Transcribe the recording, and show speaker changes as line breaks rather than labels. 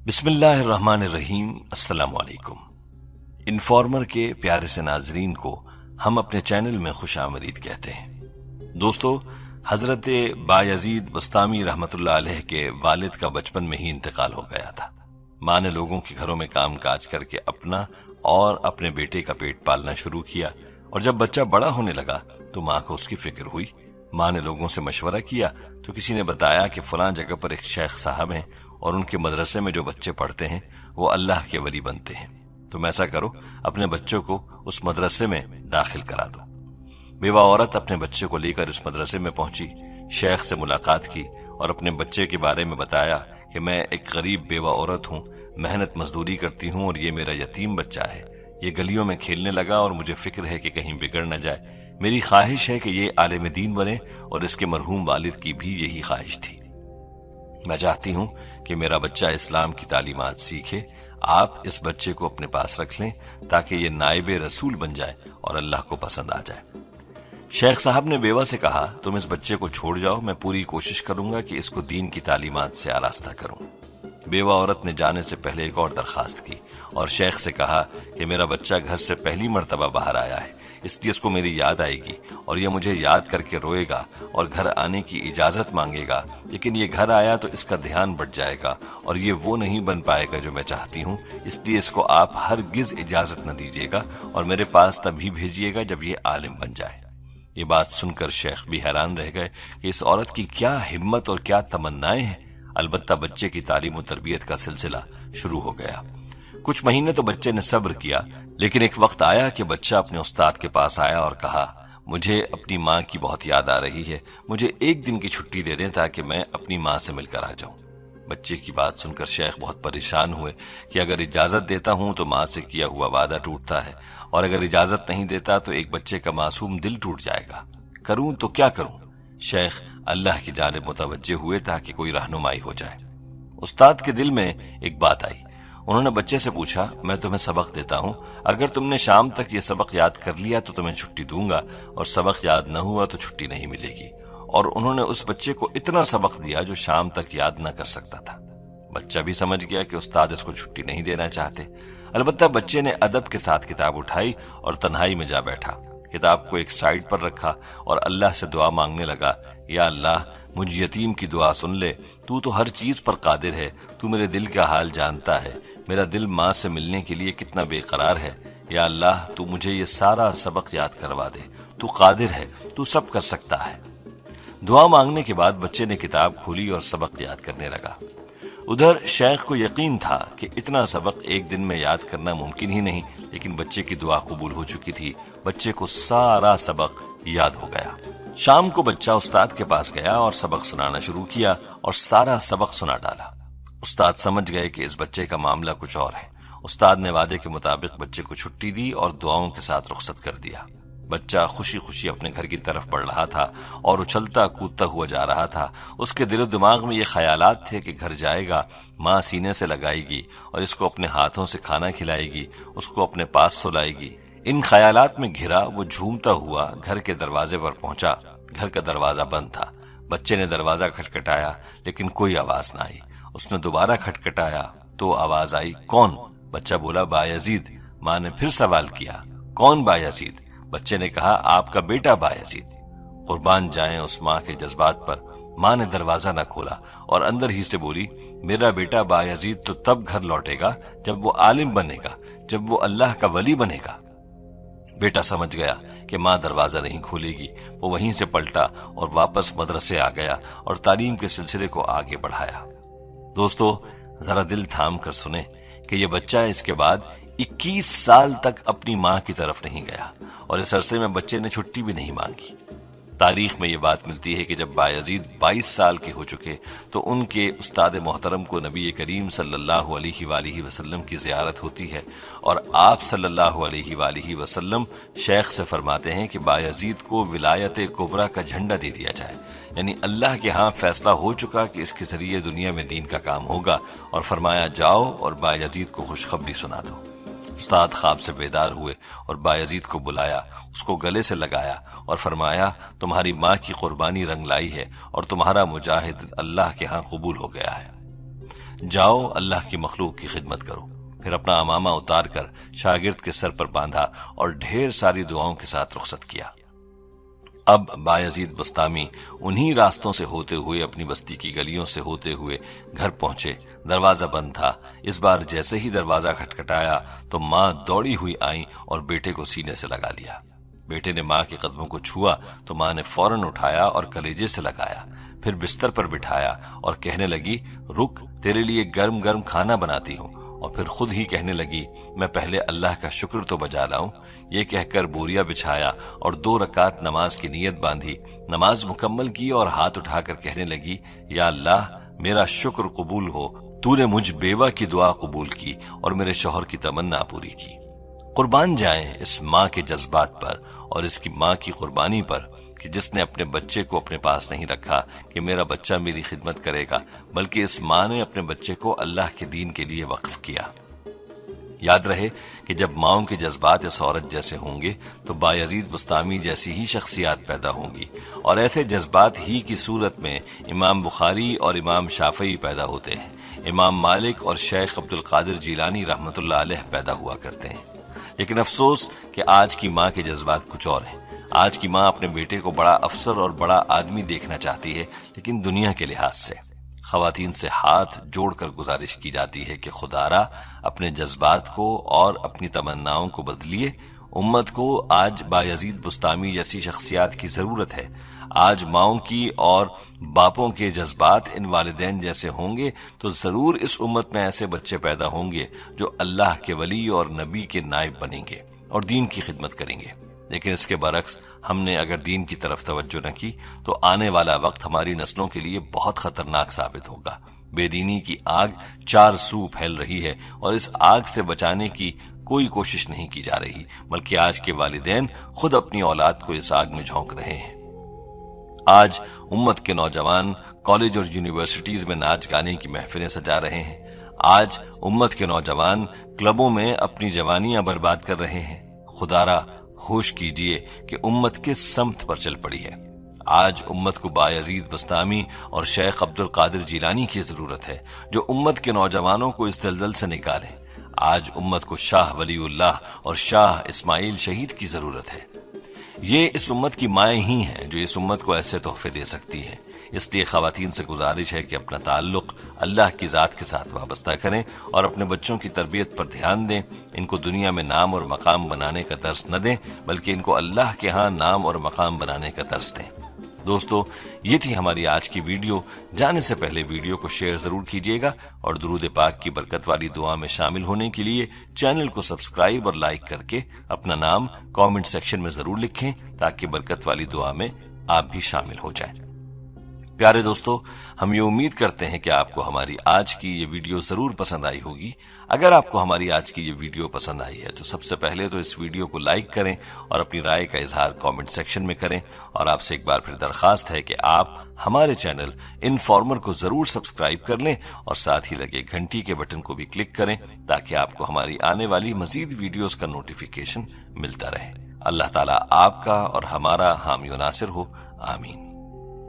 بسم اللہ الرحمن الرحیم۔ السلام علیکم۔ انفارمر کے پیارے سے ناظرین کو ہم اپنے چینل میں خوش آمدید کہتے ہیں۔ دوستو، حضرت بایزید بسطامی رحمت اللہ علیہ کے والد کا بچپن میں ہی انتقال ہو گیا تھا۔ ماں نے لوگوں کے گھروں میں کام کاج کر کے اپنا اور اپنے بیٹے کا پیٹ پالنا شروع کیا، اور جب بچہ بڑا ہونے لگا تو ماں کو اس کی فکر ہوئی۔ ماں نے لوگوں سے مشورہ کیا تو کسی نے بتایا کہ فلاں جگہ پر ایک شیخ صاحب ہیں اور ان کے مدرسے میں جو بچے پڑھتے ہیں وہ اللہ کے ولی بنتے ہیں، تم ایسا کرو اپنے بچوں کو اس مدرسے میں داخل کرا دو۔ بیوہ عورت اپنے بچے کو لے کر اس مدرسے میں پہنچی، شیخ سے ملاقات کی اور اپنے بچے کے بارے میں بتایا کہ میں ایک غریب بیوہ عورت ہوں، محنت مزدوری کرتی ہوں اور یہ میرا یتیم بچہ ہے، یہ گلیوں میں کھیلنے لگا اور مجھے فکر ہے کہ کہیں بگڑ نہ جائے۔ میری خواہش ہے کہ یہ عالم دین بنے، اور اس کے مرحوم والد کی بھی یہی خواہش تھی۔ میں چاہتی ہوں کہ میرا بچہ اسلام کی تعلیمات سیکھے، آپ اس بچے کو اپنے پاس رکھ لیں تاکہ یہ نائب رسول بن جائے اور اللہ کو پسند آ جائے۔ شیخ صاحب نے بیوہ سے کہا، تم اس بچے کو چھوڑ جاؤ، میں پوری کوشش کروں گا کہ اس کو دین کی تعلیمات سے آراستہ کروں۔ بیوہ عورت نے جانے سے پہلے ایک اور درخواست کی اور شیخ سے کہا کہ میرا بچہ گھر سے پہلی مرتبہ باہر آیا ہے، اس لیے اس کو میری یاد آئے گی اور یہ مجھے یاد کر کے روئے گا اور گھر آنے کی اجازت مانگے گا، لیکن یہ گھر آیا تو اس کا دھیان بٹ جائے گا اور یہ وہ نہیں بن پائے گا جو میں چاہتی ہوں، اس لیے اس کو آپ ہرگز اجازت نہ دیجیے گا اور میرے پاس تبھی بھیجیے گا جب یہ عالم بن جائے۔ یہ بات سن کر شیخ بھی حیران رہ گئے کہ اس عورت کی کیا ہمت اور کیا تمنائیں ہیں۔ البتہ بچے کی تعلیم و تربیت کا سلسلہ شروع ہو گیا۔ کچھ مہینے تو بچے نے صبر کیا، لیکن ایک وقت آیا کہ بچہ اپنے استاد کے پاس آیا اور کہا، مجھے اپنی ماں کی بہت یاد آ رہی ہے، مجھے ایک دن کی چھٹی دے دیں تاکہ میں اپنی ماں سے مل کر آ جاؤں۔ بچے کی بات سن کر شیخ بہت پریشان ہوئے کہ اگر اجازت دیتا ہوں تو ماں سے کیا ہوا وعدہ ٹوٹتا ہے، اور اگر اجازت نہیں دیتا تو ایک بچے کا معصوم دل ٹوٹ جائے گا، کروں تو کیا کروں؟ شیخ اللہ کی جانب متوجہ ہوئے تاکہ کوئی رہنمائی ہو جائے۔ استاد کے دل میں ایک بات آئی، انہوں نے بچے سے پوچھا، میں تمہیں سبق دیتا ہوں، اگر تم نے شام تک یہ سبق یاد کر لیا تو تمہیں چھٹی دوں گا، اور سبق یاد نہ ہوا تو چھٹی نہیں ملے گی۔ اور انہوں نے اس بچے کو اتنا سبق دیا جو شام تک یاد نہ کر سکتا تھا۔ بچہ بھی سمجھ گیا کہ استاد اس کو چھٹی نہیں دینا چاہتے۔ البتہ بچے نے ادب کے ساتھ کتاب اٹھائی اور تنہائی میں جا بیٹھا، کتاب کو ایک سائیڈ پر رکھا اور اللہ سے دعا مانگنے لگا، یا اللہ مجھ یتیم کی دعا سن لے، تو ہر چیز پر قادر ہے، تو میرے دل کا حال جانتا ہے، میرا دل ماں سے ملنے کے لیے کتنا بے قرار ہے، یا اللہ تو مجھے یہ سارا سبق یاد کروا دے، تو قادر ہے، تو سب کر سکتا ہے۔ دعا مانگنے کے بعد بچے نے کتاب کھولی اور سبق یاد کرنے لگا۔ ادھر شیخ کو یقین تھا کہ اتنا سبق ایک دن میں یاد کرنا ممکن ہی نہیں، لیکن بچے کی دعا قبول ہو چکی تھی، بچے کو سارا سبق یاد ہو گیا۔ شام کو بچہ استاد کے پاس گیا اور سبق سنانا شروع کیا اور سارا سبق سنا ڈالا۔ استاد سمجھ گئے کہ اس بچے کا معاملہ کچھ اور ہے۔ استاد نے وعدے کے مطابق بچے کو چھٹی دی اور دعاؤں کے ساتھ رخصت کر دیا۔ بچہ خوشی خوشی اپنے گھر کی طرف بڑھ رہا تھا اور اچھلتا کودتا ہوا جا رہا تھا۔ اس کے دل و دماغ میں یہ خیالات تھے کہ گھر جائے گا، ماں سینے سے لگائے گی اور اس کو اپنے ہاتھوں سے کھانا کھلائے گی، اس کو اپنے پاس سلائے گی۔ ان خیالات میں گھرا وہ جھومتا ہوا گھر کے دروازے پر پہنچا۔ گھر کا دروازہ بند تھا۔ بچے نے دروازہ کھٹکھٹایا لیکن کوئی آواز نہ آئی۔ اس نے دوبارہ کھٹکھٹایا تو آواز آئی، کون؟ بچہ بولا، بایزید۔ ماں نے پھر سوال کیا، کون بایزید؟ بچے نے کہا، آپ کا بیٹا بایزید۔ قربان جائیں اس ماں کے جذبات پر، ماں نے دروازہ نہ کھولا اور اندر ہی سے بولی، میرا بیٹا بایزید تو تب گھر لوٹے گا جب وہ عالم بنے گا، جب وہ اللہ کا ولی بنے گا۔ بیٹا سمجھ گیا کہ ماں دروازہ نہیں کھولے گی، وہ وہیں سے پلٹا اور واپس مدرسے آ گیا اور تعلیم کے سلسلے کو آگے بڑھایا۔ دوستو، ذرا دل تھام کر سنیں کہ یہ بچہ اس کے بعد 21 سال تک اپنی ماں کی طرف نہیں گیا، اور اس عرصے میں بچے نے چھٹی بھی نہیں مانگی۔ تاریخ میں یہ بات ملتی ہے کہ جب بایزید 22 سال کے ہو چکے تو ان کے استاد محترم کو نبی کریم صلی اللہ علیہ وآلہ وسلم کی زیارت ہوتی ہے، اور آپ صلی اللہ علیہ وآلہ وسلم شیخ سے فرماتے ہیں کہ بایزید کو ولایت کبریٰ کا جھنڈا دے دیا جائے، یعنی اللہ کے ہاں فیصلہ ہو چکا کہ اس کے ذریعے دنیا میں دین کا کام ہوگا، اور فرمایا جاؤ اور بایزید کو خوشخبری سنا دو۔ استاد خواب سے بیدار ہوئے اور بایزید کو بلایا، اس کو گلے سے لگایا اور فرمایا، تمہاری ماں کی قربانی رنگ لائی ہے اور تمہارا مجاہد اللہ کے ہاں قبول ہو گیا ہے۔ جاؤ اللہ کی مخلوق کی خدمت کرو۔ پھر اپنا امامہ اتار کر شاگرد کے سر پر باندھا اور ڈھیر ساری دعاؤں کے ساتھ رخصت کیا۔ اب بایزید بسطامی انہی راستوں سے ہوتے ہوئے اپنی بستی کی گلیوں سے ہوتے ہوئے گھر پہنچے۔ دروازہ بند تھا۔ اس بار جیسے ہی دروازہ کھٹکھٹایا تو ماں دوڑی ہوئی آئیں اور بیٹے کو سینے سے لگا لیا۔ بیٹے نے ماں کے قدموں کو چھوا تو ماں نے فوراً اٹھایا اور کلیجے سے لگایا، پھر بستر پر بٹھایا اور کہنے لگی، رک، تیرے لیے گرم گرم کھانا بناتی ہوں، اور پھر خود ہی کہنے لگی، میں پہلے اللہ کا شکر تو بجا لاؤں۔ یہ کہہ کر بوریا بچھایا اور 2 رکعت نماز کی نیت باندھی، نماز مکمل کی اور ہاتھ اٹھا کر کہنے لگی، یا اللہ میرا شکر قبول ہو، تو نے مجھ بیوہ کی دعا قبول کی اور میرے شوہر کی تمنا پوری کی۔ قربان جائیں اس ماں کے جذبات پر اور اس کی ماں کی قربانی پر کہ جس نے اپنے بچے کو اپنے پاس نہیں رکھا کہ میرا بچہ میری خدمت کرے گا، بلکہ اس ماں نے اپنے بچے کو اللہ کے دین کے لیے وقف کیا۔ یاد رہے کہ جب ماؤں کے جذبات اس عورت جیسے ہوں گے تو بایزید بسطامی جیسی ہی شخصیات پیدا ہوں گی، اور ایسے جذبات ہی کی صورت میں امام بخاری اور امام شافعی پیدا ہوتے ہیں، امام مالک اور شیخ عبد القادر جیلانی رحمۃ اللہ علیہ پیدا ہوا کرتے ہیں۔ لیکن افسوس کہ آج کی ماں کے جذبات کچھ اور ہیں۔ آج کی ماں اپنے بیٹے کو بڑا افسر اور بڑا آدمی دیکھنا چاہتی ہے، لیکن دنیا کے لحاظ سے۔ خواتین سے ہاتھ جوڑ کر گزارش کی جاتی ہے کہ خدارا اپنے جذبات کو اور اپنی تمناؤں کو بدلیے۔ امت کو آج بایزید بسطامی جیسی شخصیات کی ضرورت ہے۔ آج ماؤں کی اور باپوں کے جذبات ان والدین جیسے ہوں گے تو ضرور اس امت میں ایسے بچے پیدا ہوں گے جو اللہ کے ولی اور نبی کے نائب بنیں گے اور دین کی خدمت کریں گے۔ لیکن اس کے برعکس ہم نے اگر دین کی طرف توجہ نہ کی تو آنے والا وقت ہماری نسلوں کے لیے بہت خطرناک ثابت ہوگا۔ بے دینی کی آگ 4 سو پھیل رہی ہے اور اس آگ سے بچانے کی کوئی کوشش نہیں کی جا رہی، بلکہ آج کے والدین خود اپنی اولاد کو اس آگ میں جھونک رہے ہیں۔ آج امت کے نوجوان کالج اور یونیورسٹیز میں ناچ گانے کی محفلیں سجا رہے ہیں۔ آج امت کے نوجوان کلبوں میں اپنی جوانیاں برباد کر رہے ہیں۔ خدارا ہوش کیجئے کہ امت کس سمت پر چل پڑی ہے۔ آج امت کو بایزید بسطامی اور شیخ عبد القادر جیلانی کی ضرورت ہے جو امت کے نوجوانوں کو اس دلدل سے نکالیں۔ آج امت کو شاہ ولی اللہ اور شاہ اسماعیل شہید کی ضرورت ہے۔ یہ اس امت کی مائیں ہی ہیں جو اس امت کو ایسے تحفے دے سکتی ہیں۔ اس لیے خواتین سے گزارش ہے کہ اپنا تعلق اللہ کی ذات کے ساتھ وابستہ کریں اور اپنے بچوں کی تربیت پر دھیان دیں۔ ان کو دنیا میں نام اور مقام بنانے کا درس نہ دیں، بلکہ ان کو اللہ کے ہاں نام اور مقام بنانے کا درس دیں۔ دوستو، یہ تھی ہماری آج کی ویڈیو۔ جانے سے پہلے ویڈیو کو شیئر ضرور کیجیے گا اور درود پاک کی برکت والی دعا میں شامل ہونے کے لیے چینل کو سبسکرائب اور لائک کر کے اپنا نام کامنٹ سیکشن میں ضرور لکھیں تاکہ برکت والی دعا میں آپ بھی شامل ہو جائیں۔ پیارے دوستو، ہم یہ امید کرتے ہیں کہ آپ کو ہماری آج کی یہ ویڈیو ضرور پسند آئی ہوگی۔ اگر آپ کو ہماری آج کی یہ ویڈیو پسند آئی ہے تو سب سے پہلے تو اس ویڈیو کو لائک کریں اور اپنی رائے کا اظہار کامنٹ سیکشن میں کریں، اور آپ سے ایک بار پھر درخواست ہے کہ آپ ہمارے چینل انفارمر کو ضرور سبسکرائب کر لیں اور ساتھ ہی لگے گھنٹی کے بٹن کو بھی کلک کریں تاکہ آپ کو ہماری آنے والی مزید ویڈیوز کا نوٹیفیکیشن ملتا رہے۔ اللہ تعالیٰ آپ کا اور ہمارا حامی و ناصر ہو، آمین۔